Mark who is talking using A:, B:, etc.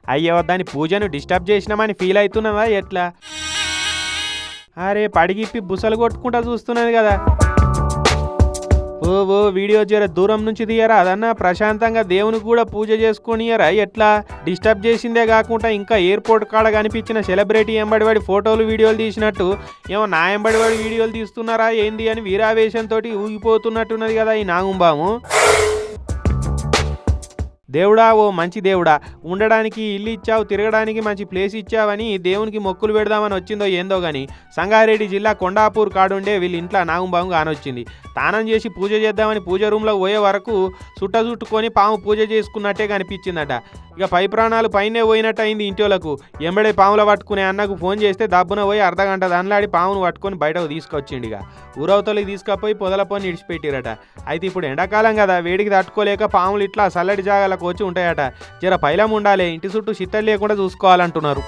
A: అయ్యో దాని పూజను డిస్టర్బ్ చేసినామని ఫీల్ అవుతున్నదా ఎట్లా? అరే పడిగిప్పి బుసలు కొట్టుకుంటా చూస్తున్నది కదా. ఓ వీడియో జర దూరం నుంచి తీయరా, అదన్నా ప్రశాంతంగా దేవునికి కూడా పూజ చేసుకొనియరా ఎట్లా? డిస్టర్బ్ చేసిందే కాకుండా ఇంకా ఎయిర్పోర్ట్ కాడ కనిపించిన సెలబ్రిటీ ఎంబడివాడి ఫోటోలు వీడియోలు తీసినట్టు ఏమో నా ఎంబడివాడి వీడియోలు తీస్తున్నారా ఏంది అని వీరావేశంతో ఊగిపోతున్నట్టున్నది కదా ఈ నాగుంబాము. దేవుడా ఓ మంచి దేవుడా, ఉండడానికి ఇల్లు ఇచ్చావు, తిరగడానికి మంచి ప్లేస్ ఇచ్చావని దేవునికి మొక్కులు పెడదామని వచ్చిందో ఏందో గాని సంగారెడ్డి జిల్లా కొండాపూర్ కాడుండే వీళ్ళ ఇంట్లో నాగుంబాము కానొచ్చింది. తానం చేసి పూజ చేద్దామని పూజ రూమ్లో పోయే వరకు చుట్టుకొని పాము పూజ చేసుకున్నట్టే కనిపించిందట. ఇక పై ప్రాణాలు పైనే పోయినట్టు అయింది ఇంటోలకు. ఎంబడే పాముల పట్టుకునే అన్నకు ఫోన్ చేస్తే దబ్బున పోయి అర్ధగంట దానిలాడి పామును పట్టుకొని బయటకు తీసుకొచ్చిండిగా. ఊరవతలకి తీసుకపోయి పొదల పని ఇడిచిపెట్టిరట. అయితే ఇప్పుడు ఎండాకాలం కదా, వేడికి తట్టుకోలేక పాములు ఇట్లా చల్లటి జాగాలకు వచ్చి ఉంటాయట. జర పైలం ఉండాలి, ఇంటి చుట్టూ చిత్తడి లేకుండా చూసుకోవాలంటున్నారు.